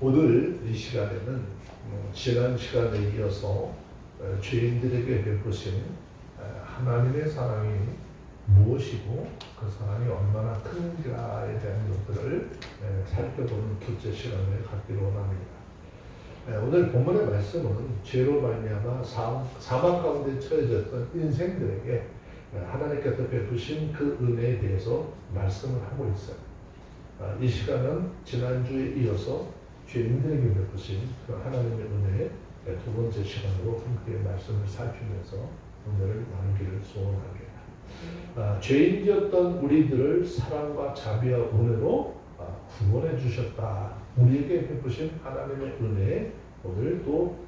오늘 이 시간에는 지난 시간에 이어서 죄인들에게 베푸신 하나님의 사랑이 무엇이고 그 사랑이 얼마나 큰지에 대한 것들을 살펴보는 둘째 시간을 갖기로 원합니다. 오늘 본문의 말씀은 죄로 말미암아 사망 가운데 처해졌던 인생들에게 하나님께서 베푸신 그 은혜에 대해서 말씀을 하고 있어요. 이 시간은 지난주에 이어서 죄인들에게 베푸신 그 하나님의 은혜의 두 번째 시간으로 함께 말씀을 살피면서 은혜를 나누기를 소원합니다. 죄인이었던 우리들을 사랑과 자비와 은혜로 구원해 주셨다. 우리에게 베푸신 하나님의 은혜에 오늘 또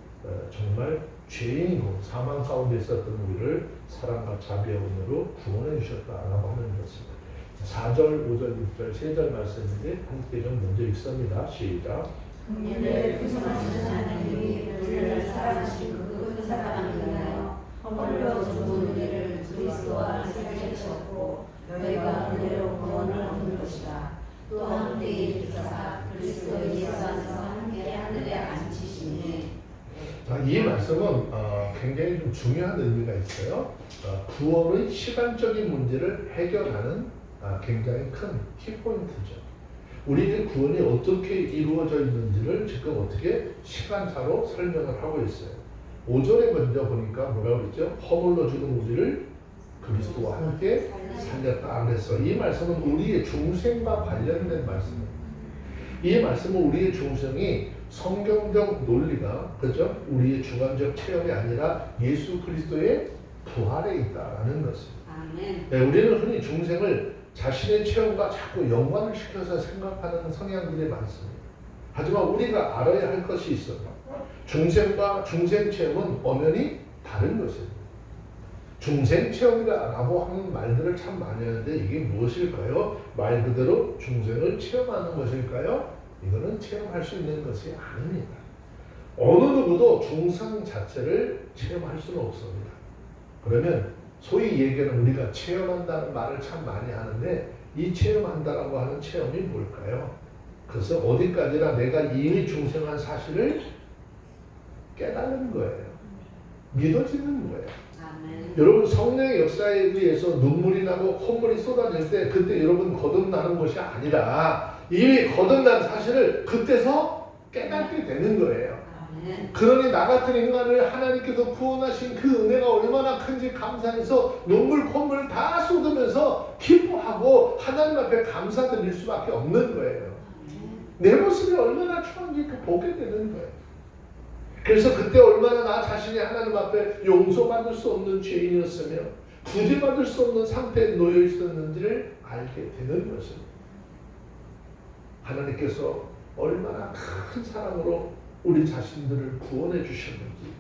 정말 죄인이고 사망 가운데 있었던 우리를 사랑과 자비와 은혜로 구원해 주셨다라고 하는 것입니다. 4절, 5절, 6절, 3절 말씀인데 함께 좀 먼저 읽습니다. 시작. 은혜를 구성하신 하나님이 우리를 사랑하신 그 사랑을 인하여 헐로 주신 은혜를 그리스도와 함께 주셨고 너희가 은혜로 구원을 얻는 것이다. 또 함께 일으키사 그리스도 예수 안에서 함께 하늘에 앉히시니. 자, 이 말씀은 굉장히 좀 중요한 의미가 있어요. 구원의 시간적인 문제를 해결하는 굉장히 큰 키포인트죠. 우리의 구원이 어떻게 이루어져 있는지를 지금 어떻게 시간차로 설명을 하고 있어요. 5절에 먼저 보니까 뭐라고 그랬죠? 허물로 죽은 우리를 그리스도와 함께 살렸다 그랬어. 이 말씀은 우리의 중생과 관련된 말씀입니다. 이 말씀은 우리의 중생이 성경적 논리가 그렇죠? 우리의 주관적 체험이 아니라 예수 그리스도의 부활에 있다라는 것입니다. 아멘. 네, 우리는 흔히 중생을 자신의 체험과 자꾸 연관을 시켜서 생각하는 성향들이 많습니다. 하지만 우리가 알아야 할 것이 있어요. 중생과 중생 체험은 엄연히 다른 것입니다. 중생 체험이라고 하는 말들을 참 많이 하는데 이게 무엇일까요? 말 그대로 중생을 체험하는 것일까요? 이거는 체험할 수 있는 것이 아닙니다. 어느 누구도 중생 자체를 체험할 수는 없습니다. 그러면 소위 얘기하는 우리가 체험한다는 말을 참 많이 하는데 이 체험한다라고 하는 체험이 뭘까요? 그래서 어디까지나 내가 이미 중생한 사실을 깨달는 거예요. 믿어지는 거예요. 아멘. 여러분 성령의 역사에 의해서 눈물이 나고 콧물이 쏟아질 때 그때 여러분 거듭나는 것이 아니라 이미 거듭난 사실을 그때서 깨닫게 되는 거예요. 그러니 나 같은 인간을 하나님께서 구원하신 그 은혜가 얼마나 큰지 감사해서 눈물 콧물 다 쏟으면서 기뻐하고 하나님 앞에 감사드릴 수밖에 없는 거예요. 내 모습이 얼마나 추한지 보게 되는 거예요. 그래서 그때 얼마나 나 자신이 하나님 앞에 용서받을 수 없는 죄인이었으며 구제받을 수 없는 상태에 놓여 있었는지를 알게 되는 것입니다. 하나님께서 얼마나 큰 사랑으로 우리 자신들을 구원해 주셨는지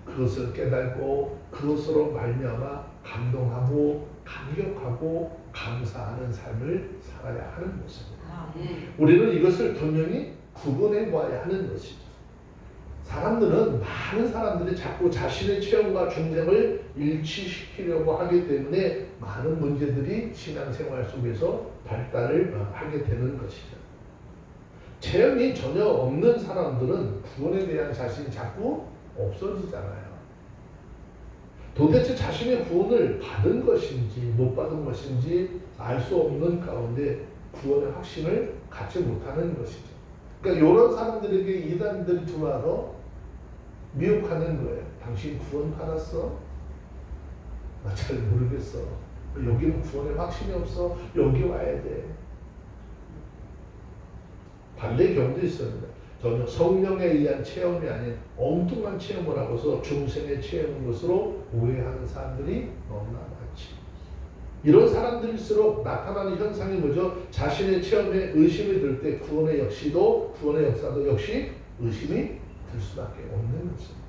그것을 깨닫고 그것으로 말미암아 감동하고 감격하고 감사하는 삶을 살아야 하는 것입니다. 우리는 이것을 분명히 구분해 봐야 하는 것이죠. 사람들은 많은 사람들이 자꾸 자신의 체험과 중생을 일치시키려고 하기 때문에 많은 문제들이 신앙생활 속에서 발달을 하게 되는 것이죠. 체험이 전혀 없는 사람들은 구원에 대한 자신이 자꾸 없어지잖아요. 도대체 자신의 구원을 받은 것인지 못 받은 것인지 알 수 없는 가운데 구원의 확신을 갖지 못하는 것이죠. 그러니까 이런 사람들에게 이단들이 들어와서 미혹하는 거예요. 당신 구원 받았어? 나 잘 모르겠어. 여기는 구원의 확신이 없어. 여기 와야 돼. 반대 경우도 있습니다. 전혀 성령에 의한 체험이 아닌 엉뚱한 체험을 하고서 중생의 체험인 것으로 오해하는 사람들이 너무나 많지. 이런 사람들일수록 나타나는 현상이 뭐죠? 자신의 체험에 의심이 들 때 구원의 역사도 역시 의심이 들 수밖에 없는 것입니다.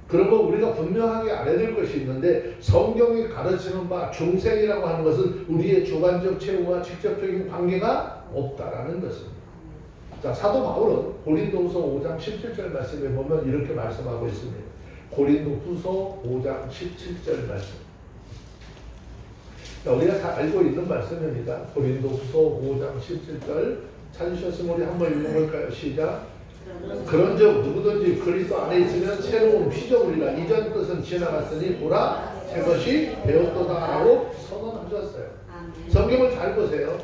그러면 우리가 분명하게 알아야 될 것이 있는데 성경이 가르치는 바 중생이라고 하는 것은 우리의 주관적 체험과 직접적인 관계가 없다라는 것입니다. 자, 사도 바울은 고린도후서 5장 17절 말씀에 보면 이렇게 말씀하고 있습니다. 고린도후서 5장 17절 말씀. 자, 우리가 다 알고 있는 말씀입니다. 고린도후서 5장 17절 찾으셨으면 우리 한번 읽어볼까요? 시작. 그런즉 누구든지 그리스도 안에 있으면 새로운 피조물이라 이전 것은 지나갔으니 보라 새 것이 되었도다라고 선언하셨어요. 성경을 잘 보세요.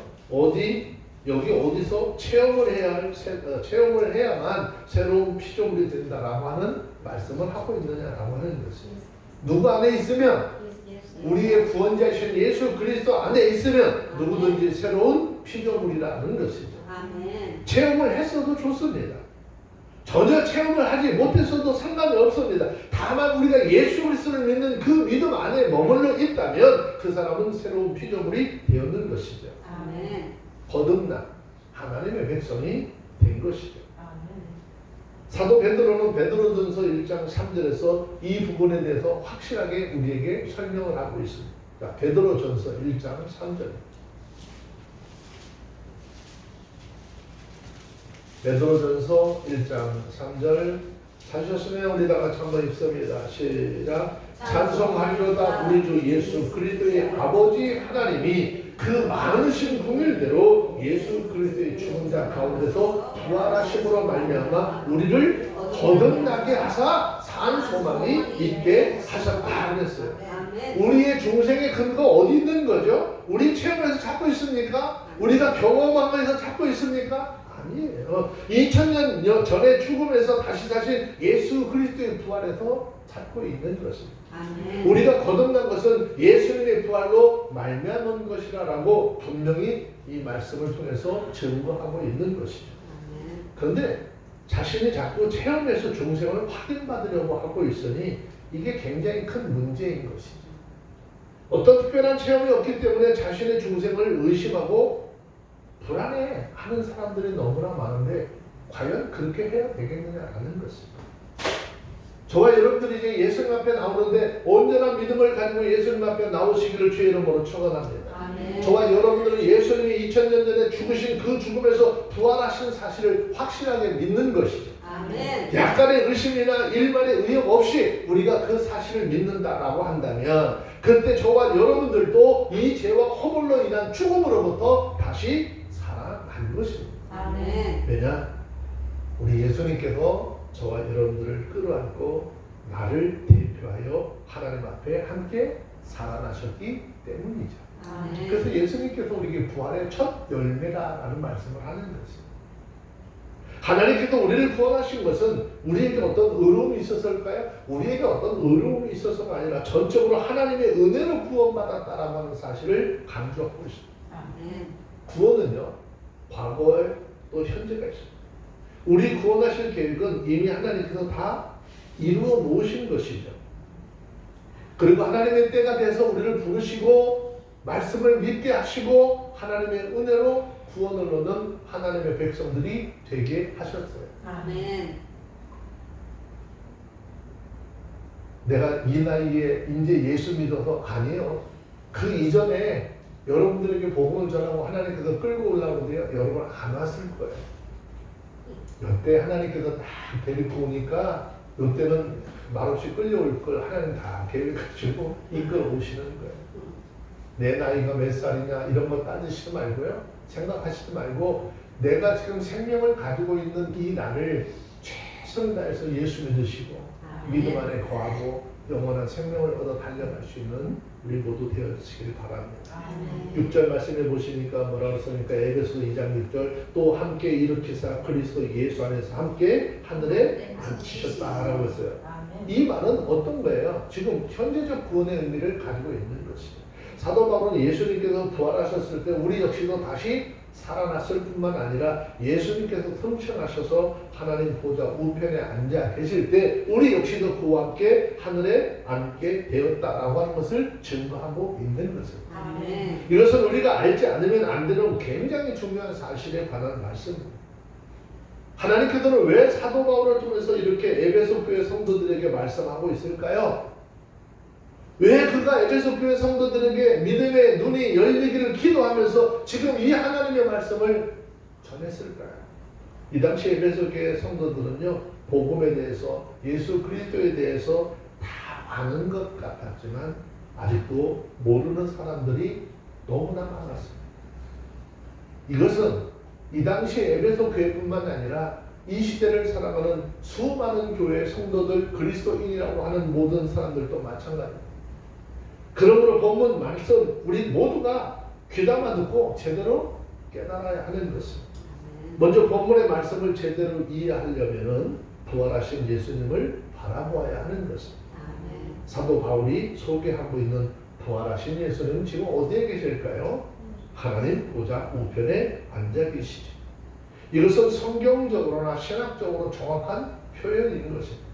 여기 어디서 체험을 해야만 새로운 피조물이 된다라고 하는 말씀을 하고 있느냐라고 하는 것입니다. 누구 안에 있으면 우리의 구원자이신 예수 그리스도 안에 있으면 누구든지 새로운 피조물이라는 것이죠. 체험을 했어도 좋습니다. 전혀 체험을 하지 못했어도 상관이 없습니다. 다만 우리가 예수 그리스도를 믿는 그 믿음 안에 머물러 있다면 그 사람은 새로운 피조물이 되었는 것이죠. 거듭난 하나님의 백성이 된 것이죠. 사도 베드로는 베드로전서 1장 3절에서 이 부분에 대해서 확실하게 우리에게 설명을 하고 있습니다. 자, 베드로전서 1장 3절. 베드로전서 1장 3절 찾으셨으면 우리 다 같이 한번 읽습니다. 시작. 찬송하리로다 우리 주 예수 그리스도의 아버지 하나님이 그 많으신 긍휼대로 예수 그리스도의 죽은 자 가운데서 부활하심으로 말미암아 우리를 거듭나게 하사 산 소망이 있게 하셨다 그랬어요. 우리의 중생의 근거 어디 있는 거죠? 우리 체험에서 찾고 있습니까? 우리가 경험한 거에서 찾고 있습니까? 아니에요. 2000년 전에 죽음에서 다시 사신 예수 그리스도의 부활에서 찾고 있는 것입니다. 우리가 거듭난 것은 예수님의 부활로 말미암은 것이라고 분명히 이 말씀을 통해서 증거하고 있는 것이죠. 그런데 자신이 자꾸 체험에서 중생을 확인받으려고 하고 있으니 이게 굉장히 큰 문제인 것이죠. 어떤 특별한 체험이 없기 때문에 자신의 중생을 의심하고 불안해하는 사람들이 너무나 많은데 과연 그렇게 해야 되겠느냐라는 것입니다. 저와 여러분들이 이제 예수님 앞에 나오는데 온전한 믿음을 가지고 예수님 앞에 나오시기를 주의 이름으로 축원합니다. 저와 여러분들은 예수님이 2000년 전에 죽으신 그 죽음에서 부활하신 사실을 확실하게 믿는 것이죠. 약간의 의심이나 일말의 의혹 없이 우리가 그 사실을 믿는다라고 한다면 그때 저와 여러분들도 이 죄와 허물로 인한 죽음으로부터 다시 살아난 것입니다. 왜냐? 우리 예수님께서 저와 여러분들을 끌어안고 나를 대표하여 하나님 앞에 함께 살아나셨기 때문이죠. 그래서 예수님께서 우리에게 부활의 첫 열매라는 말씀을 하는 것입니다. 하나님께서 우리를 구원하신 것은 우리에게 어떤 어려움이 있었을까요? 우리에게 어떤 어려움이 있어서가 아니라 전적으로 하나님의 은혜로 구원받았다라고 하는 사실을 강조하고 있습니다. 구원은요, 과거에 또 현재가 있습니다. 우리 구원하실 계획은 이미 하나님께서 다 이루어 놓으신 것이죠. 그리고 하나님의 때가 돼서 우리를 부르시고 말씀을 믿게 하시고 하나님의 은혜로 구원을 얻는 하나님의 백성들이 되게 하셨어요. 내가 이 나이에 이제 예수 믿어서 아니에요. 그 이전에 여러분들에게 복음을 전하고 하나님께서 끌고 올라오는데요. 여러분 안 왔을 거예요. 이때 하나님께서 딱 데리고 오니까 이때는 말없이 끌려올 걸 하나님 다 계획하시고 이끌어 오시는 거예요. 내 나이가 몇 살이냐 이런 거 따지시지 말고요. 생각하시지 말고 내가 지금 생명을 가지고 있는 이 나를 최선을 다해서 예수 믿으시고 믿음 안에 거하고 영원한 생명을 얻어 달려갈 수 있는 우리 모두 되어지길 바랍니다. 6절 말씀해 보시니까 뭐라고 써니까 에베소 2장 6절 또 함께 일으키사 그리스도 예수 안에서 함께 하늘에 앉히셨다라고 했어요. 이 말은 어떤 거예요? 지금 현재적 구원의 의미를 가지고 있는 것이죠. 사도 바울은 예수님께서 부활하셨을 때 우리 역시도 다시 살아났을 뿐만 아니라 예수님께서 승천하셔서 하나님 보좌 우편에 앉아 계실 때 우리 역시도 그와 함께 하늘에 앉게 되었다라고 하는 것을 증거하고 있는 것입니다. 이것은 우리가 알지 않으면 안 되는 굉장히 중요한 사실에 관한 말씀입니다. 하나님께서는 왜 사도 바울을 통해서 이렇게 에베소 교회 성도들에게 말씀하고 있을까요? 왜 그가 에베소 교회 성도들에게 믿음의 눈이 열리기를 기도하면서 지금 이 하나님의 말씀을 전했을까요? 이 당시 에베소 교회 성도들은요, 복음에 대해서 예수 그리스도에 대해서 다 아는 것 같았지만 아직도 모르는 사람들이 너무나 많았습니다. 이것은 이 당시 에베소 교회뿐만 아니라 이 시대를 살아가는 수많은 교회 성도들, 그리스도인이라고 하는 모든 사람들도 마찬가지입니다. 그러므로 본문 말씀 우리 모두가 귀담아 듣고 제대로 깨달아야 하는 것입니다. 먼저 본문의 말씀을 제대로 이해하려면 부활하신 예수님을 바라보아야 하는 것입니다. 사도 바울이 소개하고 있는 부활하신 예수님은 지금 어디에 계실까요? 하나님 보좌 우편에 앉아 계시죠. 이것은 성경적으로나 신학적으로 정확한 표현인 것입니다.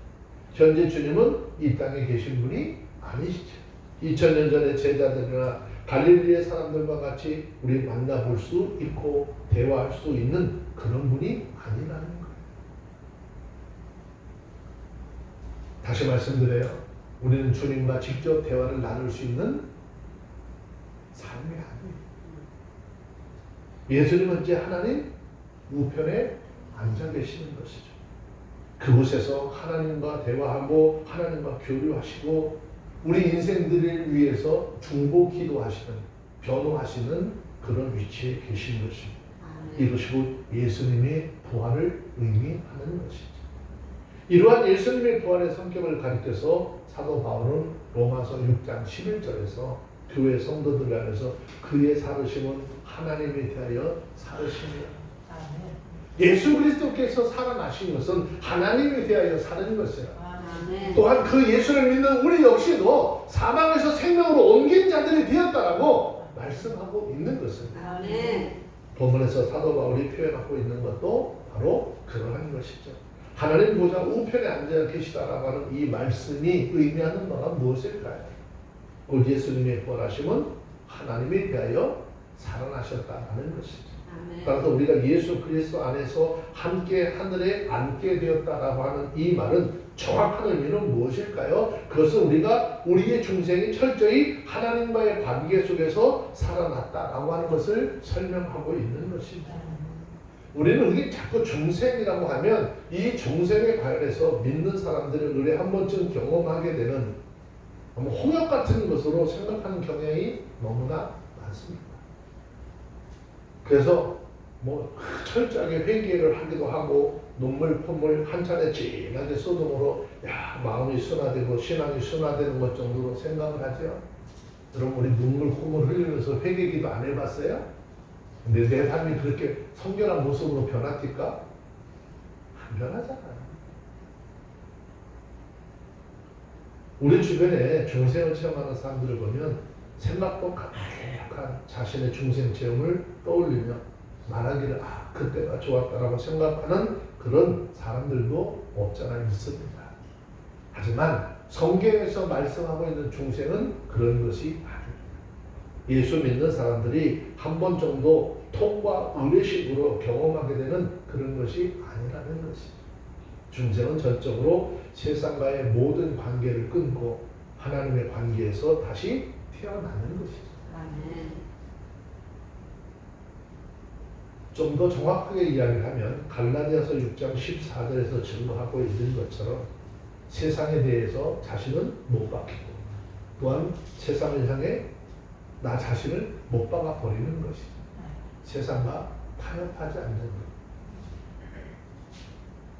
현재 주님은 이 땅에 계신 분이 아니시죠. 2000년 전에 제자들이나 갈릴리의 사람들과 같이 우리 만나볼 수 있고 대화할 수 있는 그런 분이 아니라는 거예요. 다시 말씀드려요. 우리는 주님과 직접 대화를 나눌 수 있는 삶이 아니에요. 예수님은 이제 하나님 우편에 앉아 계시는 것이죠. 그곳에서 하나님과 대화하고 하나님과 교류하시고 우리 인생들을 위해서 중보 기도하시는, 변호하시는 그런 위치에 계신 것입니다. 이것이 곧 예수님의 부활을 의미하는 것이죠. 이러한 예수님의 부활의 성격을 가리켜서 사도 바울은 로마서 6장 11절에서 교회 성도들 안에서 그의 살으심은 하나님에 대하여 살으심이라. 예수 그리스도께서 살아나신 것은 하나님에 대하여 사는 것이라. 또한 그 예수를 믿는 우리 역시도 사망에서 생명으로 옮긴 자들이 되었다라고 말씀하고 있는 것입니다. 본문에서 사도 바울이 표현하고 있는 것도 바로 그러한 것이죠. 하나님 보좌 우편에 앉아 계시다라고 하는 이 말씀이 의미하는 바가 무엇일까요? 곧 예수님의 부활하심은 하나님에 대하여 살아나셨다는 것이죠. 따라서 우리가 예수 그리스도 안에서 함께 하늘에 앉게 되었다라고 하는 이 말은 정확한 의미는 무엇일까요? 그것은 우리가 우리의 중생이 철저히 하나님과의 관계 속에서 살아났다라고 하는 것을 설명하고 있는 것입니다. 우리는 이게 자꾸 중생이라고 하면 이 중생에 관해서 믿는 사람들은 의뢰 한 번쯤 경험하게 되는 홍역 같은 것으로 생각하는 경향이 너무나 많습니다. 그래서 철저하게 회개를 하기도 하고 눈물 콧물 한 차례 진하게 쏟음으로 마음이 순화되고 신앙이 순화되는 것 정도로 생각을 하죠. 여러분 우리 눈물 콧물 흘리면서 회개기도 안 해봤어요? 근데 내 삶이 그렇게 성결한 모습으로 변할까? 안 변하잖아요. 우리 주변에 중생을 체험하는 사람들을 보면 생각도 가득한 자신의 중생 체험을 떠올리며 말하기를 그때가 좋았다라고 생각하는 그런 사람들도 없잖아 있습니다. 하지만 성경에서 말씀하고 있는 중생은 그런 것이 아닙니다. 예수 믿는 사람들이 한 번 정도 통과 의례식으로 경험하게 되는 그런 것이 아니라는 것이죠. 중생은 전적으로 세상과의 모든 관계를 끊고 하나님의 관계에서 다시 태어나는 것이죠. 좀 더 정확하게 이야기를 하면 갈라디아서 6장 14절에서 증거하고 있는 것처럼 세상에 대해서 자신은 못 박히고 또한 세상을 향해 나 자신을 못 박아 버리는 것이죠. 세상과 타협하지 않는 것.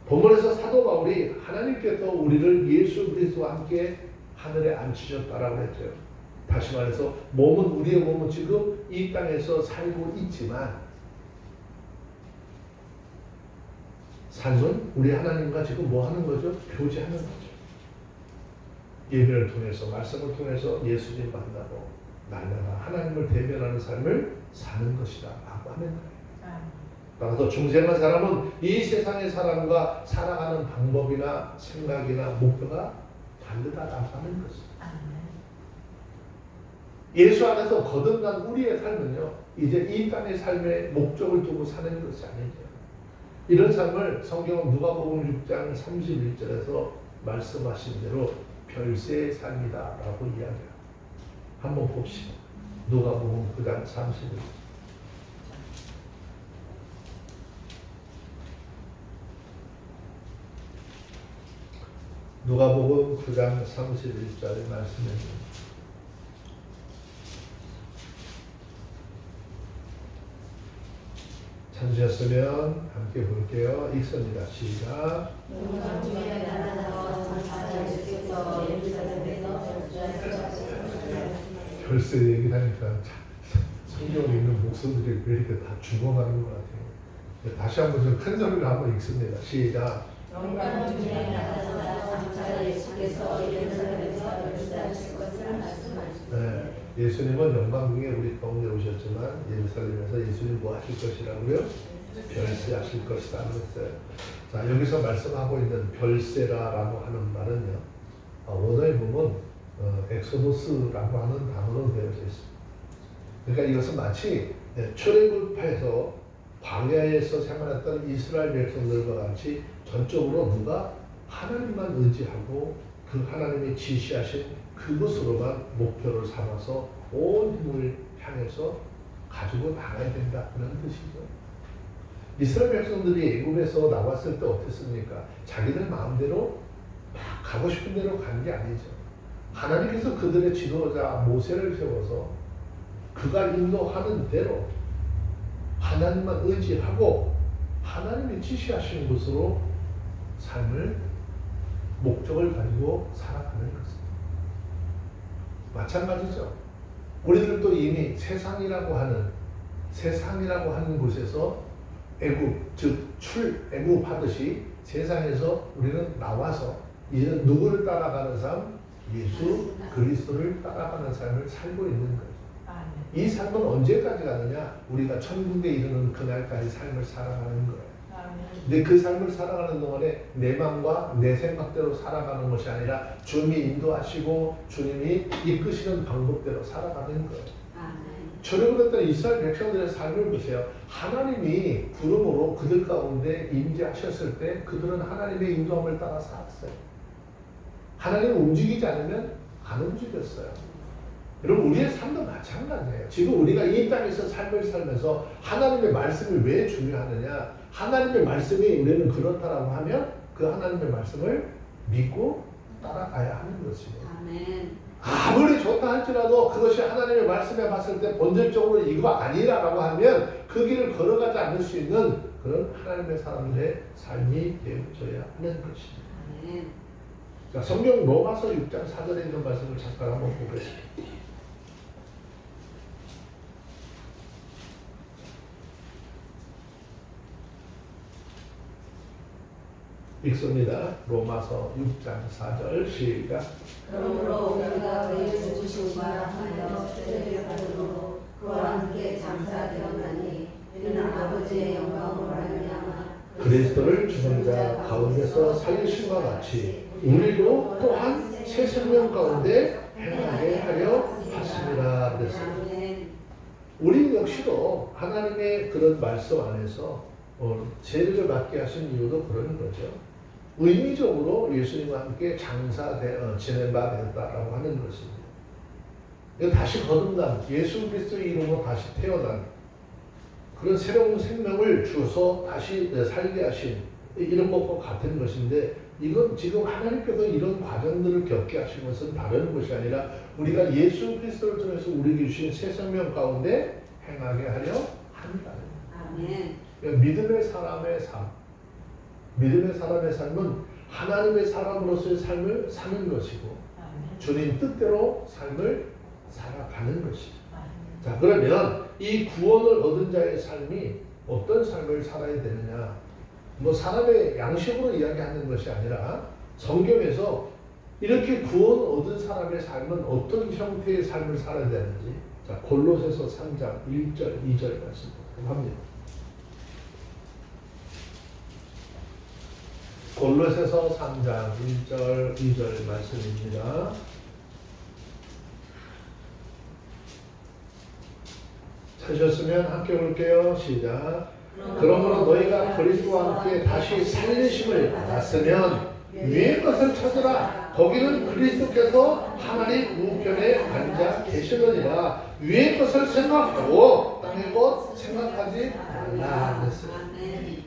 본문에서 사도 바울이 하나님께서 우리를 예수 그리스도와 함께 하늘에 앉히셨다라고 했죠. 다시 말해서 우리의 몸은 지금 이 땅에서 살고 있지만 삶은 우리 하나님과 지금 뭐 하는 거죠? 교제하는 거죠. 예배를 통해서 말씀을 통해서 예수님 만나고 날마다 하나님을 대면하는 삶을 사는 것이다 라고 하는 거예요. 따라서 중생한 사람은 이 세상의 사람과 살아가는 방법이나 생각이나 목표가 다르다라고 하는 것입니다. 예수 안에서 거듭난 우리의 삶은요 이제 이 땅의 삶의 목적을 두고 사는 것이 아니죠. 이런 삶을 성경은 누가복음 6장 31절에서 말씀하신 대로 별세의 삶이다라고 이야기해요. 한번 봅시다. 누가복음 9장 31절. 누가복음 9장 31절의 말씀입니다. 찾으셨으면 함께 볼게요. 읽습니다. 시작. 영광 중에 나타나서 전사자 예수께서 예루살렘에서 별세 얘기를 하니까 참 성경을 읽는 목소리들이 왜 이렇게 다 죽어가는 것 같아요. 다시 한번 좀 큰 소리로 한번 읽습니다. 시작. 영광 중에 나타나서 전사자 예수께서 예루살렘에서 열사하실 것을 말씀하셨습니다. 네, 예수님은 영광 중에 우리 가운데 오셨지만 예루살렘에서 예수님 뭐 하실 것이라고요? 별세하실 것이다 그랬어요. 자, 여기서 말씀하고 있는 별세라라고 하는 말은요, 원어에 보면 엑소도스라고 하는 단어로 되어져 있습니다. 그러니까 이것은 마치 출애굽해서 광야에서 생활했던 이스라엘 백성들과 같이 전적으로 누가 하나님만 의지하고 그 하나님이 지시하신 그것으로만 목표를 삼아서 온 힘을 향해서 가지고 나가야 된다 그런 뜻이죠. 이스라엘 백성들이 애굽에서 나왔을 때 어땠습니까? 자기들 마음대로 막 가고 싶은 대로 간 게 아니죠. 하나님께서 그들의 지도자 모세를 세워서 그가 인도하는 대로 하나님만 의지하고 하나님이 지시하신 것으로 삶을 목적을 가지고 살아가는 것입니다. 마찬가지죠. 우리들도 이미 세상이라고 하는 곳에서 애굽하듯이 세상에서 우리는 나와서 이제는 누구를 따라가는 삶? 예수 그리스도를 따라가는 삶을 살고 있는 거예요. 이 삶은 언제까지 가느냐? 우리가 천국에 이르는 그날까지 삶을 살아가는 거예요. 근데 그 삶을 살아가는 동안에 내 마음과 내 생각대로 살아가는 것이 아니라 주님이 인도하시고 주님이 이끄시는 방법대로 살아가는 거예요. 출애굽했던 이스라엘 백성들의 삶을 보세요. 하나님이 구름으로 그들 가운데 임재하셨을 때 그들은 하나님의 인도함을 따라 살았어요. 하나님이 움직이지 않으면 안 움직였어요. 여러분, 우리의 삶도 마찬가지예요. 지금 우리가 이 땅에서 삶을 살면서 하나님의 말씀이 왜 중요하느냐? 하나님의 말씀이 우리는 그렇다라고 하면 그 하나님의 말씀을 믿고 따라가야 하는 것입니다. 아멘. 아무리 좋다 할지라도 그것이 하나님의 말씀에 봤을 때 본질적으로 이거 아니라라고 하면 그 길을 걸어가지 않을 수 있는 그런 하나님의 사람들의 삶이 되어져야 하는 것입니다. 아멘. 자, 성경 로마서 6장 4절에 있는 말씀을 잠깐 한번 보겠습니다. 읽습니다. 로마서 6장 4절 시작. 그러므로 우리가 그의 죽으심과 하여 세례를 받음으로 그와 함께 장사되었나니 이는 아버지의 영광으로 말미암아 그리스도를 죽은 자 가운데서 살리심과 같이 우리도 또한 새 생명 가운데 행하게 하려 하심이라 그랬어요. 우리 역시도 하나님의 그런 말씀 안에서 세례를 받게 하신 이유도 그런 거죠. 의미적으로 예수님과 함께 지낸 바 되었다라고 하는 것입니다. 다시 거듭난 예수 그리스도의 이름으로 다시 태어난 그런 새로운 생명을 주어서 다시 살게 하신 이런 것과 같은 것인데, 이건 지금 하나님께서 이런 과정들을 겪게 하신 것은 다른 것이 아니라 우리가 예수 그리스도를 통해서 우리에게 주신 새 생명 가운데 행하게 하려 합니다. 아멘. 믿음의 사람의 삶은 하나님의 사람으로서의 삶을 사는 것이고 주님 뜻대로 삶을 살아가는 것이죠. 자, 그러면 이 구원을 얻은 자의 삶이 어떤 삶을 살아야 되느냐? 뭐 사람의 양식으로 이야기하는 것이 아니라 성경에서 이렇게 구원 얻은 사람의 삶은 어떤 형태의 삶을 살아야 되는지, 자, 골로새서 3장 1절 2절 말씀 합니다. 골로새서 3장 1절 2절 말씀입니다. 찾으셨으면 함께 볼게요. 시작. 그러므로 너희가 그리스도와 함께 다시 살리심을 받았으면 위의 것을 찾으라. 거기는 그리스도께서 하나님 우편에 앉아 계시느니라. 위의 것을 생각하고 땅의 것 생각하지 말라 그랬어요.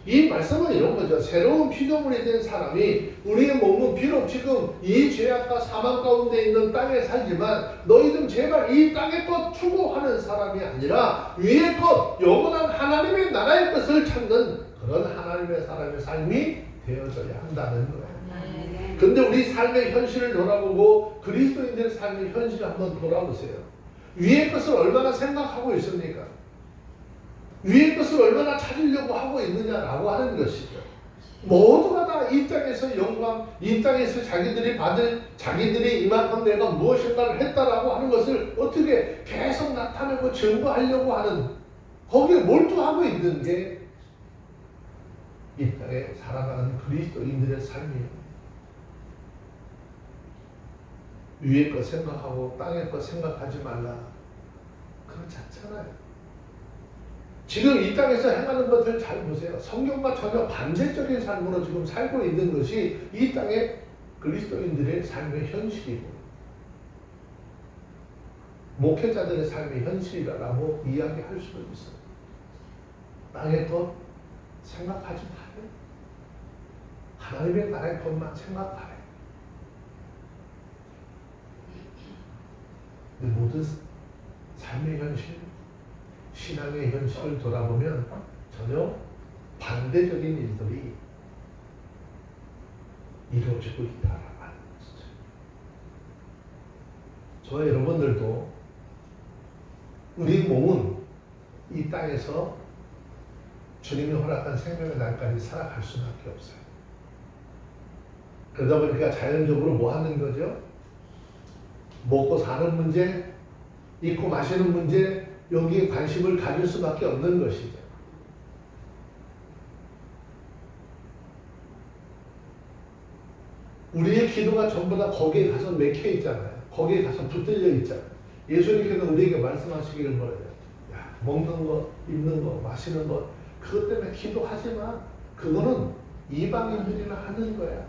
이 말씀은 이런 거죠. 새로운 피조물이 된 사람이 우리의 몸은 비록 지금 이 죄악과 사망 가운데 있는 땅에 살지만 너희들 제발 이 땅의 것 추구하는 사람이 아니라 위의 것 영원한 하나님의 나라의 것을 찾는 그런 하나님의 사람의 삶이 되어져야 한다는 거예요. 근데 우리 삶의 현실을 돌아보고 그리스도인들의 삶의 현실을 한번 돌아보세요. 위의 것을 얼마나 생각하고 있습니까? 위의 것을 얼마나 찾으려고 하고 있느냐라고 하는 것이죠. 모두가 다 이 땅에서 영광, 이 땅에서 자기들이 받을, 자기들이 이만큼 내가 무엇인가를 했다라고 하는 것을 어떻게 계속 나타내고 증거하려고 하는, 거기에 몰두하고 있는 게 이 땅에 살아가는 그리스도인들의 삶이에요. 위의 것 생각하고 땅의 것 생각하지 말라. 그렇지 않잖아요. 지금 이 땅에서 행하는 것을 잘 보세요. 성경과 전혀 반대적인 삶으로 지금 살고 있는 것이 이 땅의 그리스도인들의 삶의 현실이고 목회자들의 삶의 현실이라고 이야기할 수도 있어요. 땅의 것 생각하지 마요. 하나님의 나라의 것만 생각하래. 모든 삶의 현실, 신앙의 현실을 돌아보면 전혀 반대적인 일들이 이루어지고 있다라는 것이죠. 저와 여러분들도 우리 몸은 이 땅에서 주님이 허락한 생명의 날까지 살아갈 수밖에 없어요. 그러다 보니까 자연적으로 뭐 하는 거죠? 먹고 사는 문제, 입고 마시는 문제, 여기에 관심을 가질 수밖에 없는 것이죠. 우리의 기도가 전부 다 거기에 가서 맥혀 있잖아요. 거기에 가서 붙들려 있잖아요. 예수님께서 우리에게 말씀하시기를 뭐래요? 야, 먹는 것, 입는 것, 마시는 것, 그것 때문에 기도하지 마. 그거는 이방인들이나 하는 거야.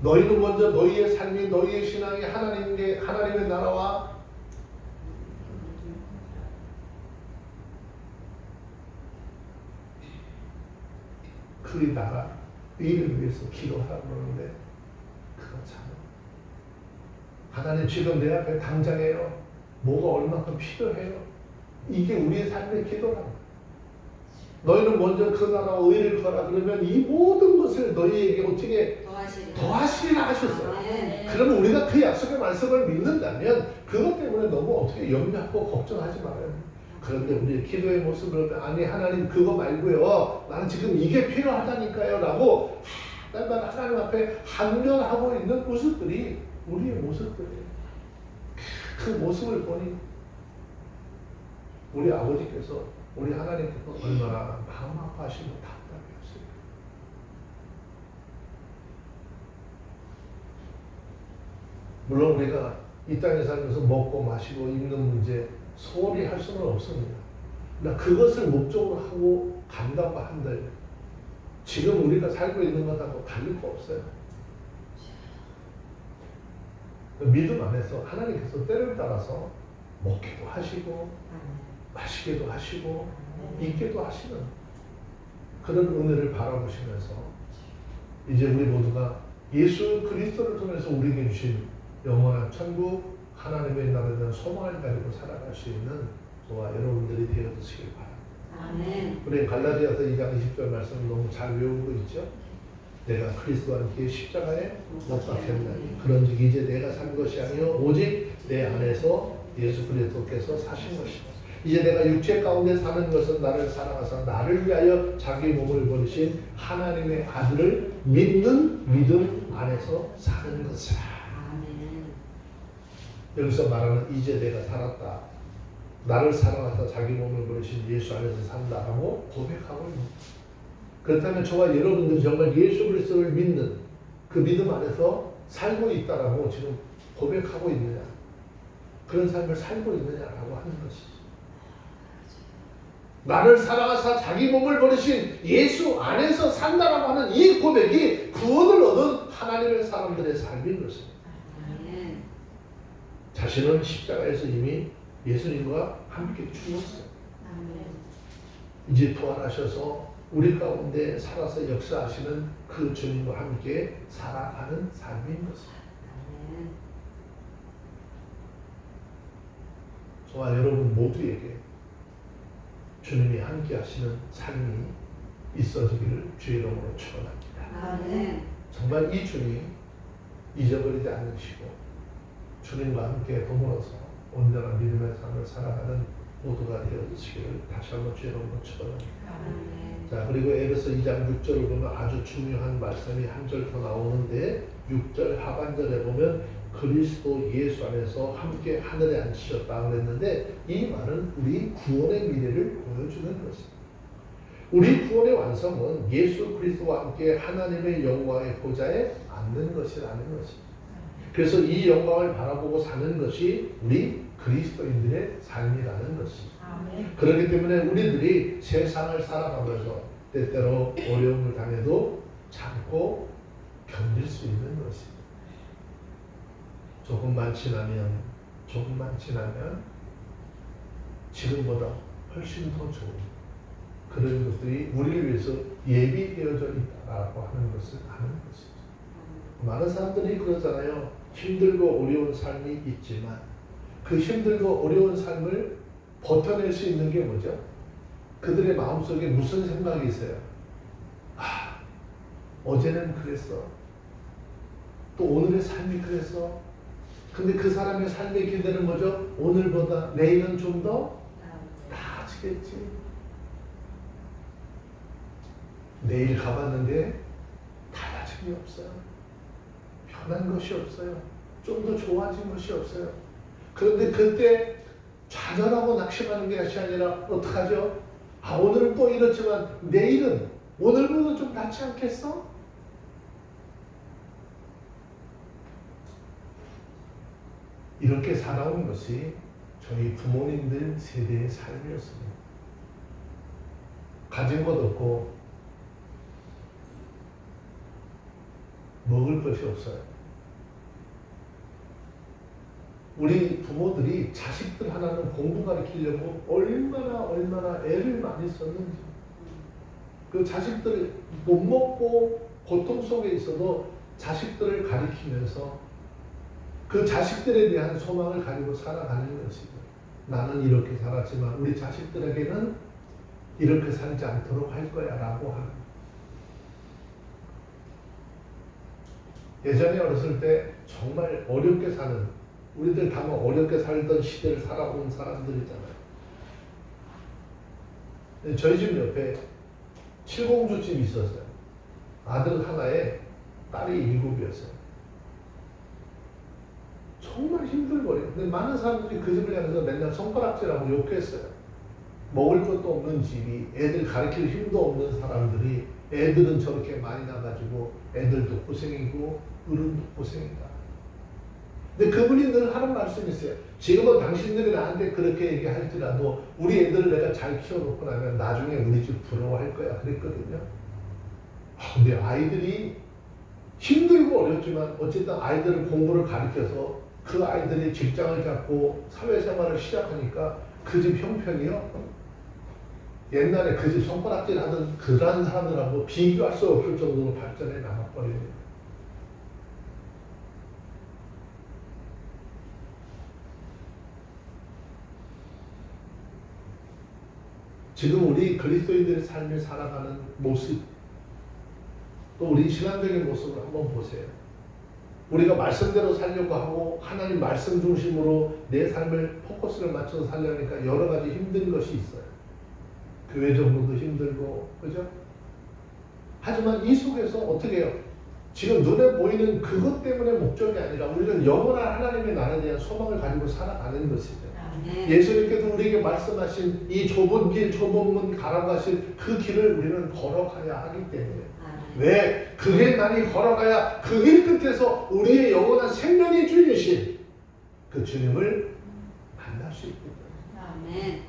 너희는 먼저 너희의 삶이, 너희의 신앙이 하나님의 나라와 그 나라, 의를 위해서 기도하라고 그러는데 그거 참 하나님 지금 내 앞에 당장에요. 뭐가 얼마큼 필요해요. 이게 우리의 삶의 기도라고. 너희는 먼저 그 나라와 의를 구하라 그러면 이 모든 것을 너희에게 어떻게 더하시리라 하셨어요. 그러면 우리가 그 약속의 말씀을 믿는다면 그것 때문에 너무 어떻게 염려하고 걱정하지 말아요. 그런데 우리의 기도의 모습을 아니 하나님 그거 말고요. 나는 지금 이게 필요하다니까요 라고 하나님 앞에 한면하고 있는 모습들이 우리의 모습들이에요. 그 모습을 보니 우리 아버지께서 우리 하나님께서 얼마나 마음 아파하시고 답답해하세요. 물론 우리가 이 땅에 살면서 먹고 마시고 입는 문제 소홀히 할 수는 없습니다. 그러나 그것을 목적으로 하고 간다고 한들 지금 우리가 살고 있는 것하고 다를 거 없어요. 믿음 안에서 하나님께서 때를 따라서 먹기도 하시고 마시기도 하시고 입기도 하시는 그런 은혜를 바라보시면서 이제 우리 모두가 예수 그리스도를 통해서 우리에게 주신 영원한 천국 하나님의 나라에 대한 소망을 가지고 살아갈 수 있는 저와 여러분들이 되어주시길 바랍니다. 아멘. 우리 갈라디아서 2장 20절 말씀을 너무 잘 외우고 있죠. 내가 그리스도와 함께 십자가에 못 박혔나니 그런즉 이제 내가 산 것이 아니요 오직 내 안에서 예수 그리스도께서 사신 것이다. 이제 내가 육체 가운데 사는 것은 나를 사랑하사 나를 위하여 자기 몸을 버리신 하나님의 아들을 믿는 믿음 안에서 사는 것이라. 아멘. 여기서 말하는 이제 내가 살았다. 나를 사랑하사 자기 몸을 버리신 예수 안에서 산다라고 고백하고 있는 거예요. 그렇다면 저와 여러분들이 정말 예수 그리스도를 믿는 그 믿음 안에서 살고 있다라고 지금 고백하고 있느냐, 그런 삶을 살고 있느냐라고 하는 것이죠. 나를 사랑하사 자기 몸을 버리신 예수 안에서 산다라고 하는 이 고백이 구원을 얻은 하나님의 사람들의 삶인 것입니다. 자신은 십자가에서 이미 예수님과 함께 죽었어요. 아멘. 이제 부활하셔서 우리 가운데 살아서 역사하시는 그 주님과 함께 살아가는 삶인 것입니다. 아멘. 저와 여러분 모두에게 주님이 함께 하시는 삶이 있어지기를 주의 이름으로 축원합니다. 아멘. 정말 이 주님 잊어버리지 않으시고 주님과 함께 더불어서 온전한 믿음의 삶을 살아가는 모두가 되어주시기를 다시 한번 주의 이름으로 축원합니다. 아멘. 자, 그리고 에베소 2장 6절을 보면 아주 중요한 말씀이 한 절 더 나오는데 6절 하반절에 보면 그리스도 예수 안에서 함께 하늘에 앉히셨다 그랬는데 이 말은 우리 구원의 미래를 보여주는 것입니다. 우리 구원의 완성은 예수 그리스도와 함께 하나님의 영광의 보좌에 앉는 것이라는 것입니다. 그래서 이 영광을 바라보고 사는 것이 우리 그리스도인들의 삶이라는 것입니다. 아멘. 그렇기 때문에 우리들이 세상을 살아가면서 때때로 어려움을 당해도 참고 견딜 수 있는 것입니다. 조금만 지나면 지금보다 훨씬 더 좋은 그런 것들이 우리를 위해서 예비되어져 있다라고 하는 것을 아는 것이죠. 많은 사람들이 그러잖아요. 힘들고 어려운 삶이 있지만 그 힘들고 어려운 삶을 버텨낼 수 있는 게 뭐죠? 그들의 마음속에 무슨 생각이 있어요? 아, 어제는 그랬어. 또 오늘의 삶이 그랬어. 근데 그 사람의 삶의 기대는 뭐죠? 오늘보다 내일은 좀 더 나아지겠지. 내일 가봤는데 달라진 게 없어요. 변한 것이 없어요. 좀 더 좋아진 것이 없어요. 그런데 그때 좌절하고 낙심하는 것이 아니라 어떡하죠? 아, 오늘은 또 이렇지만 내일은 오늘보다 좀 낫지 않겠어? 이렇게 살아온 것이 저희 부모님들 세대의 삶이었습니다. 가진 것 없고 먹을 것이 없어요. 우리 부모들이 자식들 하나는 공부 가르치려고 얼마나 애를 많이 썼는지. 그 자식들 못 먹고 고통 속에 있어도 자식들을 가르치면서 그 자식들에 대한 소망을 가지고 살아가는 것이죠. 나는 이렇게 살았지만 우리 자식들에게는 이렇게 살지 않도록 할 거야 라고 하는. 예전에 어렸을 때 정말 어렵게 사는, 우리들 다 어렵게 살던 시대를 살아온 사람들이잖아요. 저희 집 옆에 칠공주집이 있었어요. 아들 하나에 딸이 7이었어요. 정말 힘들거려요. 근데 많은 사람들이 그 집을 향해서 맨날 손가락질하고 욕했어요. 먹을 것도 없는 집이, 애들 가르칠 힘도 없는 사람들이 애들은 저렇게 많이 나가지고 애들도 고생이고 어른도 고생이다. 근데 그분이 늘 하는 말씀이 있어요. 지금은 당신들이 나한테 그렇게 얘기할지라도 우리 애들을 내가 잘 키워놓고 나면 나중에 우리 집 부러워할 거야 그랬거든요. 근데 아이들이 힘들고 어렵지만 어쨌든 아이들을 공부를 가르쳐서 그 아이들이 직장을 잡고 사회생활을 시작하니까 그 집 형편이요. 옛날에 그 집 손가락질 하던 그런 사람들하고 비교할 수 없을 정도로 발전해 나가버려요. 지금 우리 그리스도인들의 삶을 살아가는 모습, 또 우리 신앙적인 모습을 한번 보세요. 우리가 말씀대로 살려고 하고 하나님 말씀 중심으로 내 삶을 포커스를 맞춰서 살려니까 여러 가지 힘든 것이 있어요. 교회 정도도 힘들고, 그죠? 하지만 이 속에서 어떻게 해요? 지금 눈에 보이는 그것 때문에 목적이 아니라 우리는 영원한 하나님의 나라에 대한 소망을 가지고 살아가는 것이죠. 예수님께서 우리에게 말씀하신 이 좁은 길, 좁은 문 가라가실 그 길을 우리는 걸어가야 하기 때문에. 왜? 그 길 많이 걸어가야 그 길 끝에서 우리의 영원한 생명의 주이신 그 주님을 만날 수 있기 때문에. 아멘.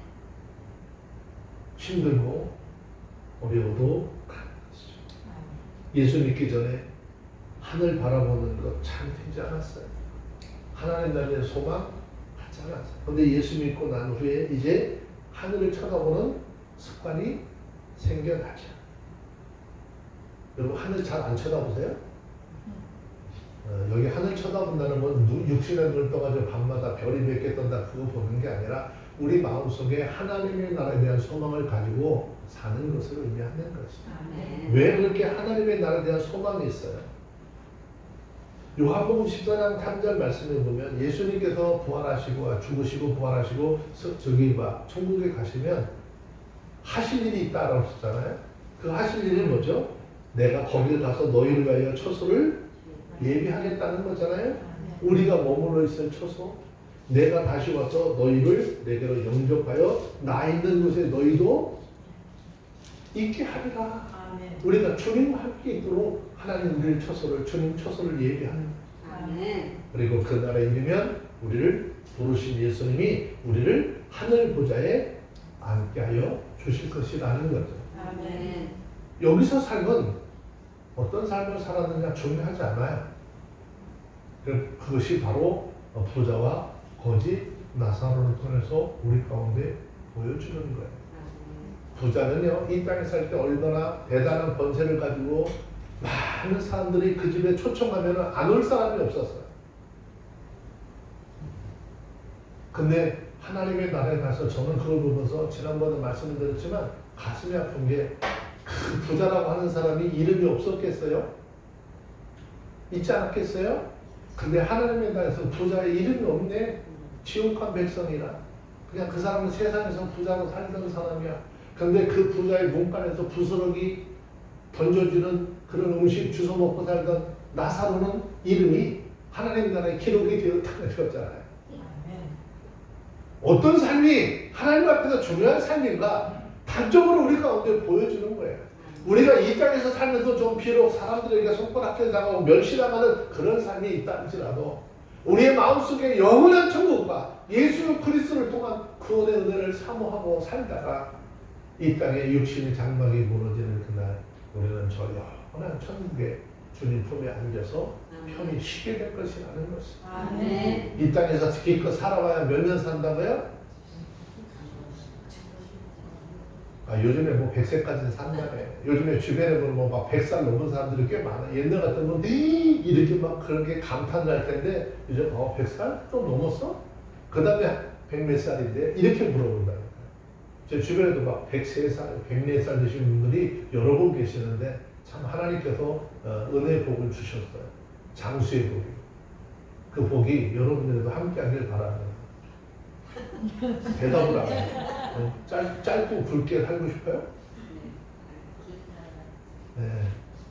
힘들고 어려워도 가는 것이죠. 예수 믿기 전에 하늘 바라보는 것 참 되지 않았어요. 하나님 나라의 소망 받지 않았어요. 근데 예수 믿고 난 후에 이제 하늘을 쳐다보는 습관이 생겨나죠. 여러분 하늘 잘 안 쳐다보세요? 여기 하늘 쳐다본다는 건 육신의 눈을 떠가지고 밤마다 별이 몇 개 떤다 그거 보는 게 아니라 우리 마음속에 하나님의 나라에 대한 소망을 가지고 사는 것을 의미하는 것이죠. 왜 그렇게 하나님의 나라에 대한 소망이 있어요? 요한복음 14장 3절 말씀에 보면 예수님께서 부활하시고 죽으시고 부활하시고 저기 천국에 가시면 하실 일이 있다라고 했잖아요. 그 하실 일이 뭐죠? 내가 거기를 가서 너희를 위하여 처소를 예비하겠다는 거잖아요. 우리가 머물러 있을 처소, 내가 다시 와서 너희를 내게로 영접하여 나 있는 곳에 너희도 있게 하리라. 아멘. 우리가 주님과 함께 있도록 하나님 우리를 주님 처소를 예비하는 거예요. 아멘. 그리고 그 날에 이르면 우리를 부르신 예수님이 우리를 하늘 보좌에 앉게 하여 주실 것이라는 거죠. 아멘. 여기서 삶은 어떤 삶을 살았느냐 중요하지 않아요. 그것이 바로 부자와 거지 나사로를 통해서 우리 가운데 보여주는 거예요. 부자는요, 이 땅에 살 때 얼마나 대단한 권세를 가지고 많은 사람들이 그 집에 초청하면 안 올 사람이 없었어요. 근데 하나님의 나라에 가서 저는 그걸 보면서 지난번에 말씀을 드렸지만 가슴이 아픈 게 그 부자라고 하는 사람이 이름이 없었겠어요? 있지 않았겠어요? 근데 하나님의 나라에서 부자의 이름이 없네. 지옥한 백성이라. 그냥 그 사람은 세상에서 부자로 살던 사람이야. 근데 그 부자의 문간에서 부스러기 던져주는 그런 음식 주워 먹고 살던 나사로는 이름이 하나님 나라의 기록이 되었다는 거잖아요. 어떤 삶이 하나님 앞에서 중요한 삶인가 단적으로 우리 가운데 보여주는 거예요. 우리가 이 땅에서 살면서 좀 비록 사람들에게 손가락질 당하고 멸시당하는 그런 삶이 있다 할지라도 우리의 마음속에 영원한 천국과 예수 그리스도를 통한 구원의 은혜를 사모하고 살다가 이 땅에 육신의 장막이 무너지는 그날 우리는 저 영원한 천국에 주님 품에 앉아서 편히 쉬게 될 것이라는 것입니다. 아멘. 이 땅에서 기껏 살아봐야 몇 년 산다고요? 요즘에 뭐 100세까지는 산다네. 요즘에 주변에 보면 막 100살 넘은 사람들이 꽤 많아. 옛날 같으면 이렇게 막 그렇게 감탄을 할 텐데 요즘 100살? 좀 넘었어? 그 다음에 100 몇 살인데? 이렇게 물어본다니까요. 제 주변에도 막 103살, 104살 되신 분들이 여러 분 계시는데 참 하나님께서 은혜의 복을 주셨어요. 장수의 복이. 그 복이 여러분들도 함께 하길 바랍니다. 대답을 안 해요. 짧고 굵게 살고 싶어요? 네.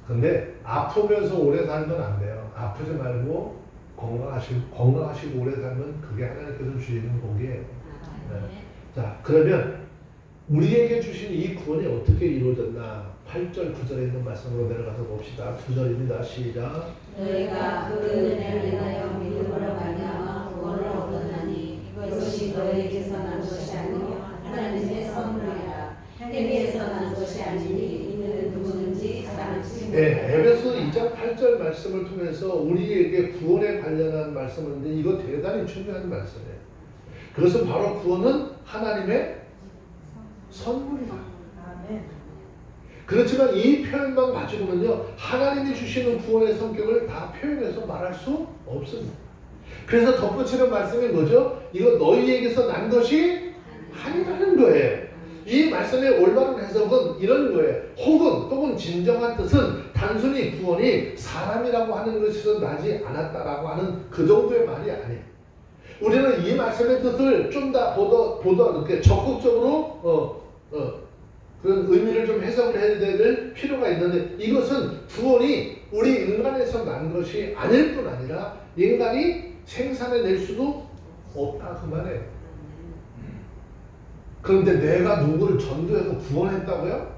근데 아프면서 오래 살면 안 돼요. 아프지 말고 건강하시고 오래 살면 그게 하나님께서 주시는 복이에요. 네. 자, 그러면 우리에게 주신 이 구원이 어떻게 이루어졌나? 8절, 9절에 있는 말씀으로 내려가서 봅시다. 9절입니다. 시작. 너희가 그 은혜를 인하여 믿음으로 말미암아 구원을 얻었나니 이것이 너희에게서 난 것이 아니요 하나님의 선물이라. 해에서 난 것이 아니니 이는 누구든지 사랑하지 못하고. 네, 에베소 2장 8절 말씀을 통해서 우리에게 구원에 관련한 말씀인데 이거 대단히 중요한 말씀이에요. 그것은 바로 구원은 하나님의 선물이다. 아멘. 그렇지만 이 표현만 가지고는요 하나님이 주시는 구원의 성격을 다 표현해서 말할 수 없습니다. 그래서 덧붙이는 말씀이 뭐죠? 이거 너희에게서 난 것이 아니라는 거예요. 이 말씀의 올바른 해석은 이런 거예요. 또는 진정한 뜻은 단순히 구원이 사람이라고 하는 것에서 나지 않았다라고 하는 그 정도의 말이 아니에요. 우리는 이 말씀의 뜻을 좀 더 보다 이렇게 적극적으로 그런 의미를 좀 해석을 해야 될 필요가 있는데 이것은 구원이 우리 인간에서 난 것이 아닐 뿐 아니라 인간이 생산해낼 수도 없다 그 말이에요. 그런데 내가 누구를 전도해서 구원했다고요?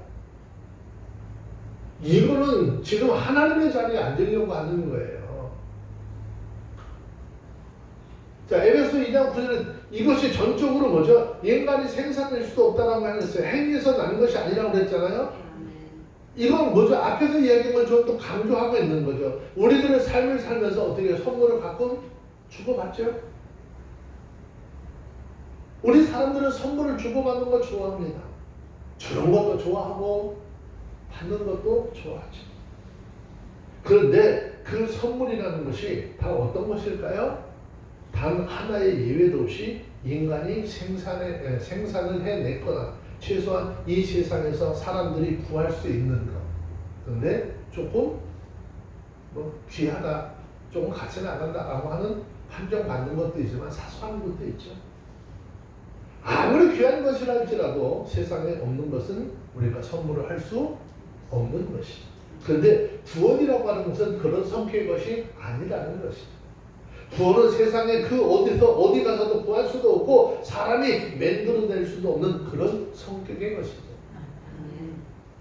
이거는 지금 하나님의 자리에 앉으려고 하는 거예요. 자, 에베소 2장 9절에 이것이 전적으로 뭐죠? 인간이 생산될 수도 없다라고 말했어요. 행위에서 나는 것이 아니라고 그랬잖아요. 이건 뭐죠? 앞에서 이야기한 걸 좀 또 강조하고 있는 거죠. 우리들의 삶을 살면서 어떻게 선물을 가끔 주고받죠? 우리 사람들은 선물을 주고받는 거 좋아합니다. 주는 것도 좋아하고 받는 것도 좋아하죠. 그런데 그 선물이라는 것이 다 어떤 것일까요? 단 하나의 예외도 없이 인간이 생산을 해냈거나 최소한 이 세상에서 사람들이 구할 수 있는 것. 그런데 조금 귀하다, 조금 가치 나간다라고 하는 판정받는 것도 있지만 사소한 것도 있죠. 아무리 귀한 것이라 할지라도 세상에 없는 것은 우리가 선물을 할 수 없는 것이죠. 그런데 구원이라고 하는 것은 그런 성격의 것이 아니라는 것이죠. 구원은 세상에 그 어디 가서도 구할 수도 없고 사람이 만들어낼 수도 없는 그런 성격의 것이죠.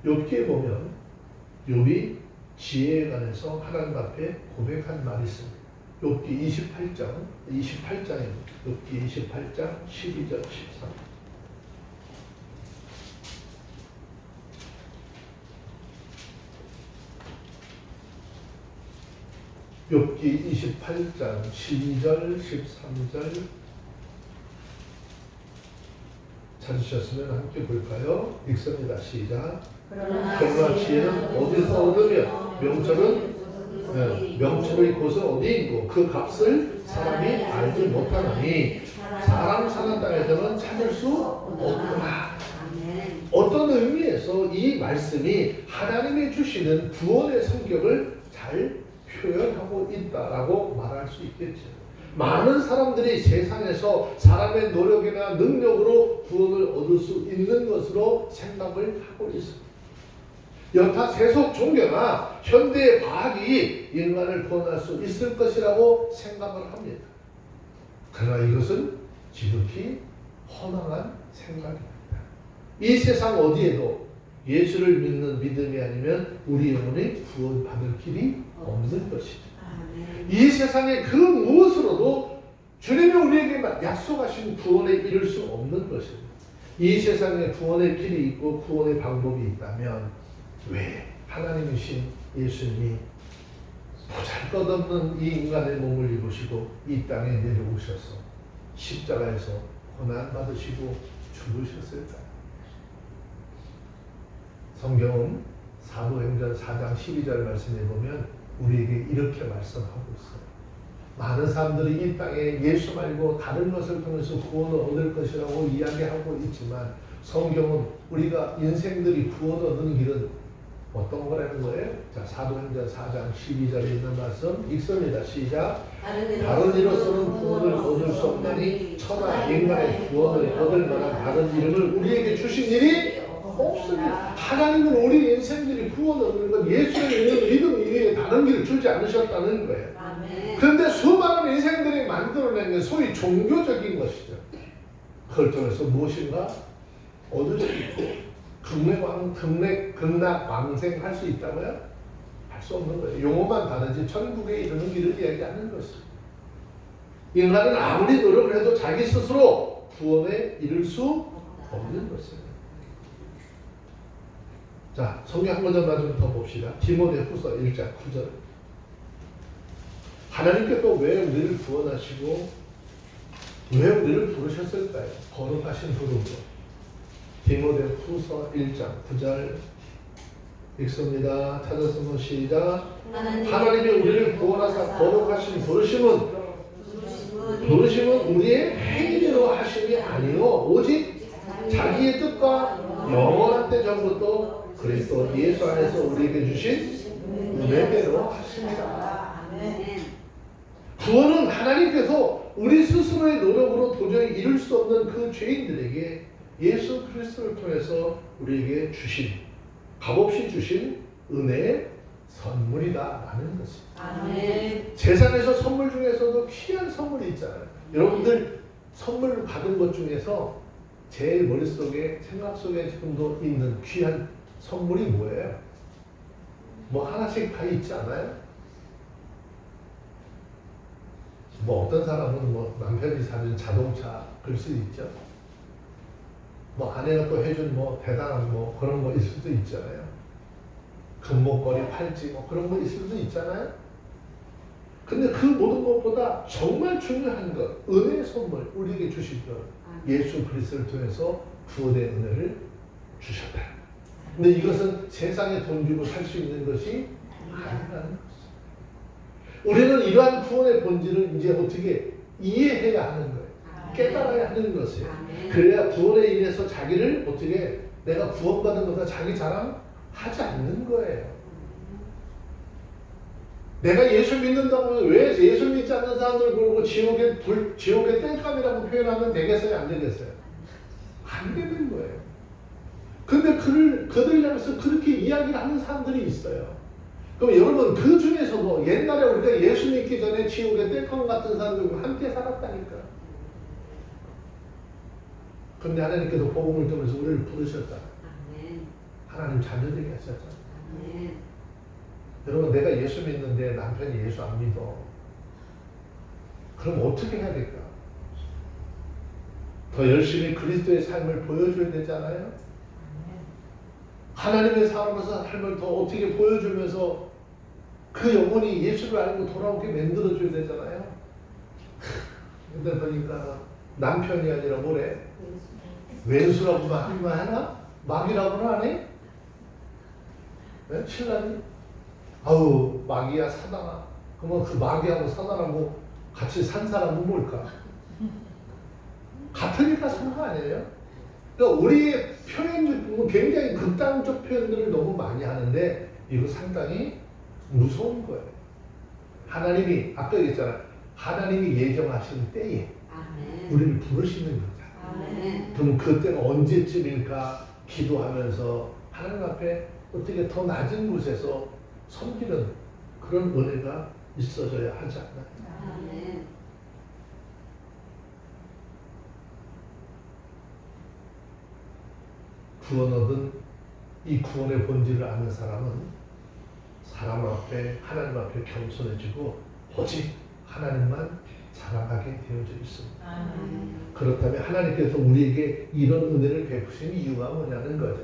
욥기에 보면 욥이 지혜에 관해서 하나님 앞에 고백한 말이 있습니다. 욥기 28장입니다. 욥기 28장 12절 13. 욥기 28장 12절 13절 찾으셨으면 함께 볼까요? 읽습니다. 시작. 그러나 지혜는 어디서 얻으며 명철의 곳은 어디인고 그 값을 사람이 알지 못하나니 사람 사는 땅에서는 찾을 수 없구나. 어떤 의미에서 이 말씀이 하나님이 주시는 구원의 성격을 잘 표현하고 있다라고 말할 수 있겠죠. 많은 사람들이 세상에서 사람의 노력이나 능력으로 구원을 얻을 수 있는 것으로 생각을 하고 있습니다. 여타 세속 종교나 현대의 과학이 인간을 구원할 수 있을 것이라고 생각을 합니다. 그러나 이것은 지극히 허망한 생각입니다. 이 세상 어디에도 예수를 믿는 믿음이 아니면 우리 영혼이 구원받을 길이 없는 것이죠. 이 세상에 그 무엇으로도 주님이 우리에게 약속하신 구원에 이를 수 없는 것입니다. 이 세상에 구원의 길이 있고 구원의 방법이 있다면 왜 하나님이신 예수님이 보잘것없는 이 인간의 몸을 입으시고 이 땅에 내려오셔서 십자가에서 고난받으시고 죽으셨을까요? 성경은 사도행전 4장 12절 말씀에 보면 우리에게 이렇게 말씀하고 있어요. 많은 사람들이 이 땅에 예수 말고 다른 것을 통해서 구원을 얻을 것이라고 이야기하고 있지만 성경은 우리가 인생들이 구원을 얻는 길은 어떤 거라는 거예요? 자, 사도행전 4장 12절에 있는 말씀 읽습니다. 시작. 다른 이로서는 구원을 얻을 수 없나니 천하 인간의 구원을 얻을 만한 다른 이름을 우리에게 주신 일이 없습니다. 하나님은 우리 인생들이 구원을 얻는 건 예수를 믿는 믿음 이외에 다른 길을 주지 않으셨다는 거예요. 그런데 수많은 인생들이 만들어낸 게 소위 종교적인 것이죠. 그걸 통해서 무엇인가 얻을 수 있고 극락왕생할 수 있다고요? 할 수 없는 거예요. 용어만 다르지 천국에 이르는 길을 이야기하는 것입니다. 인간은 아무리 노력을 해도 자기 스스로 구원에 이를 수 없는 것입니다. 자, 성경 한 문장만 좀 더 봅시다. 디모데후서 1장 9절. 하나님께서 왜 우리를 구원하시고 왜 우리를 부르셨을까요? 거룩하신 부름으로. 디모데후서 1장 9절 읽습니다. 찾았으면 시작. 하나님이 우리를 구원하사 거룩하신 부르심은 우리의 행위대로 하심이 아니요 오직 자기의 뜻과 영원한 때 전부터 그리스도 예수 안에서 우리에게 주신 은혜대로 하십니다. 구원은 하나님께서 우리 스스로의 노력으로 도저히 이룰 수 없는 그 죄인들에게 예수 그리스도를 통해서 우리에게 주신, 값없이 주신 은혜의 선물이다라는 것입니다. 세상에서 선물 중에서도 귀한 선물이 있잖아요. 여러분들 선물 받은 것 중에서 제일 머릿속에 생각 속에 지금도 있는 귀한 선물이 뭐예요? 뭐 하나씩 다 있지 않아요? 뭐 어떤 사람은 뭐 남편이 사준 자동차 그럴 수도 있죠. 뭐 아내가 또 해준 뭐 대단한 뭐 그런 거 있을 수도 있잖아요. 금목걸이, 팔찌 뭐 그런 거 있을 수도 있잖아요. 근데 그 모든 것보다 정말 중요한 것, 은혜의 선물, 우리에게 주신 것, 예수 그리스도를 통해서 구원의 은혜를 주셨다. 근데 이것은 세상에 돈 주고 살 수 있는 것이 아니라는 것이죠. 우리는 이러한 구원의 본질을 이제 어떻게 이해해야 하는 거예요. 깨달아야 하는 것이에요. 그래야 구원에 인해서 자기를 어떻게 내가 구원받은 거다 자기 자랑하지 않는 거예요. 내가 예수 믿는다고 왜 예수 믿지 않는 사람들 보고 지옥의 땡감이라고 표현하면 되겠어요? 안 되겠어요? 안 되는 거예요. 근데 그들 향해서 그렇게 이야기를 하는 사람들이 있어요. 그럼 여러분 그 중에서도 옛날에 우리가 예수 믿기 전에 지옥의 땡감 같은 사람들과 함께 살았다니까. 근데 하나님께서 복음을 통해서 우리를 부르셨잖아요. 하나님 자녀되게 하셨잖아요. 여러분 내가 예수 믿는데 남편이 예수 안 믿어. 그럼 어떻게 해야 될까? 더 열심히 그리스도의 삶을 보여줘야 되잖아요. 하나님의 삶을 더 어떻게 보여주면서 그 영혼이 예수를 알고 돌아오게 만들어줘야 되잖아요. 근데 보니까 남편이 아니라 뭐래? 왼수라고만 하나? 마귀라고는 안 해? 네? 신랑이? 아우 마귀야 사단아. 그러면 그 마귀하고 사단하고 같이 산 사람은 뭘까? 같으니까 산 거 아니에요? 그러니까 우리의 표현은 굉장히 극단적 표현들을 너무 많이 하는데 이거 상당히 무서운 거예요. 하나님이 아까 얘기했잖아요. 하나님이 예정하신 때에 우리를 부르시는 거잖아요. 그럼 그때가 언제쯤일까 기도하면서 하나님 앞에 어떻게 더 낮은 곳에서 섬기는 그런 은혜가 있어져야 하지 않나요? 구원 얻은 이 구원의 본질을 아는 사람은 사람 앞에 하나님 앞에 겸손해지고 오직 하나님만 자랑하게 되어져 있습니다. 그렇다면 하나님께서 우리에게 이런 은혜를 베푸신 이유가 뭐냐는 거죠.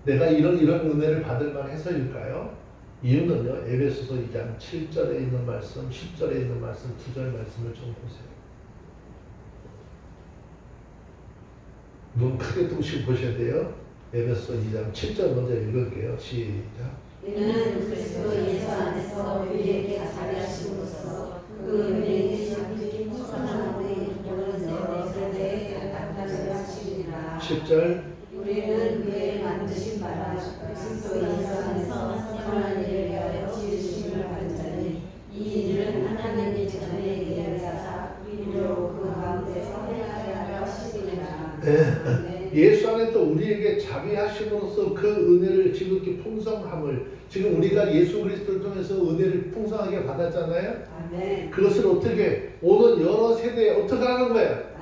내가 이런 은혜를 받을 만해서일까요? 이유는요. 에베소서 2장 7절에 있는 말씀, 10절에 있는 말씀, 2절 말씀을 좀 보세요. 눈 크게 뜨시고 보셔야 돼요. 에베소 2장 7절 먼저 읽을게요. 시작. 이는 그리스도 예수 안에서 우리에게 자비하심으로써 그 은혜의 자비의 풍성한 은혜의 모든 세대에 나타나게 하시리라. 10절. 우리는 그의 만드신 바라 그리스도 예수 안에서 선한 일을 위하여 지으심을 받은 자니 이 일은 하나님이 전에 예언하사 우리로 그 가운데서 행하게 하려 하시리라. 네. 예수 안에 또 우리에게 자비하심으로써 그 은혜를 지극히 풍성함을 지금 우리가 예수 그리스도를 통해서 은혜를 풍성하게 받았잖아요. 아멘. 그것을 어떻게 오는 여러 세대에 어떻게 하는 거예요?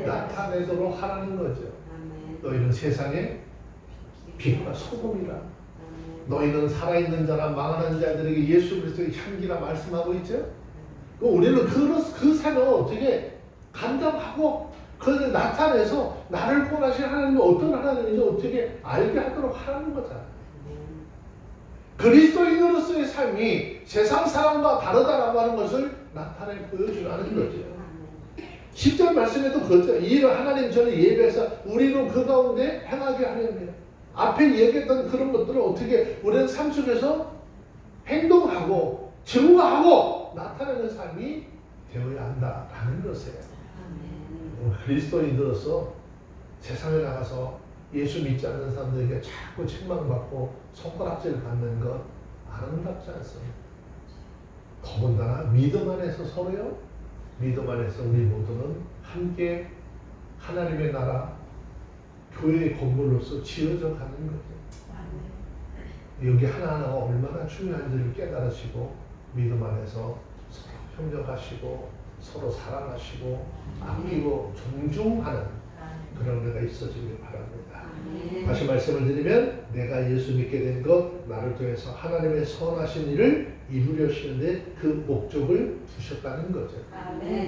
나타내도록 하라는 거죠. 아멘. 너희는 세상의 빛과 소금이라. 너희는 살아있는 자나 망하는 자들에게 예수 그리스도의 향기라 말씀하고 있죠. 우리는 그 삶을 어떻게 감당하고 그것을 나타내서 나를 구원하신 하나님이 어떤 하나님인지 어떻게 알게 하도록 하는 거잖아요. 그리스도인으로서의 삶이 세상 사람과 다르다라고 하는 것을 나타내 보여주라는 거죠. 10절 말씀에도 그렇죠. 이 일을 하나님 전에 예배해서 우리는 그 가운데 행하게 하려면 앞에 얘기했던 그런 것들을 어떻게 우리는 삶 속에서 행동하고 증거하고 나타내는 삶이 되어야 한다라는 것이에요. 그리스도인으로서 세상에 나가서 예수 믿지 않는 사람들에게 자꾸 책망받고 손가락질 받는 것 아름답지 않습니다. 더군다나 믿음 안에서 서로요. 믿음 안에서 우리 모두는 함께 하나님의 나라 교회의 건물로서 지어져 가는 거죠. 여기 하나하나가 얼마나 중요한지를 깨달으시고 믿음 안에서 서로 협력하시고 서로 사랑하시고 아끼고 존중하는 그런 데가 있어지길 바랍니다. 다시 말씀을 드리면 내가 예수 믿게 된 것 나를 통해서 하나님의 선하신 일을 이루려 하시는데 그 목적을 두셨다는 거죠.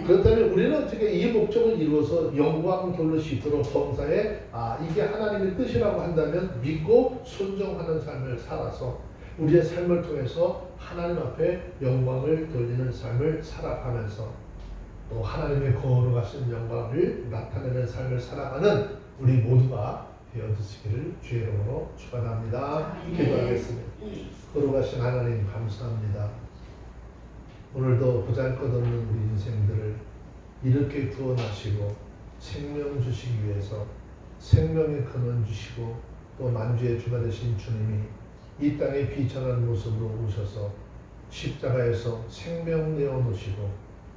그렇다면 우리는 어떻게 이 목적을 이루어서 영광 돌릴 수 있도록 범사에 이게 하나님의 뜻이라고 한다면 믿고 순종하는 삶을 살아서 우리의 삶을 통해서 하나님 앞에 영광을 돌리는 삶을 살아가면서 또 하나님의 거룩하신 영광을 나타내는 삶을 살아가는 우리 모두가 되어주시기를 주의 이름으로 축원합니다. 기도하겠습니다. 거룩하신 하나님 감사합니다. 오늘도 보잘것없는 우리 인생들을 이렇게 구원하시고 생명 주시기 위해서 생명의 근원 주시고 또 만주의 주가 되신 주님이 이 땅에 비천한 모습으로 오셔서 십자가에서 생명 내어놓으시고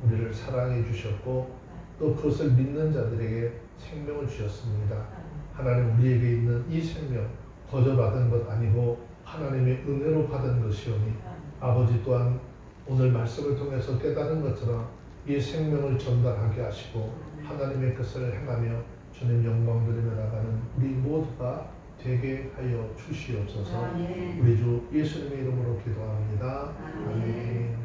우리를 사랑해 주셨고 또 그것을 믿는 자들에게 생명을 주셨습니다. 하나님 우리에게 있는 이 생명 거저받은 것 아니고 하나님의 은혜로 받은 것이오니 아버지 또한 오늘 말씀을 통해서 깨달은 것처럼 이 생명을 전달하게 하시고 하나님의 뜻을 행하며 주님 영광 드리며 나가는 우리 모두가 되게 하여 주시옵소서. 우리 주 예수님의 이름으로 기도합니다. 아멘.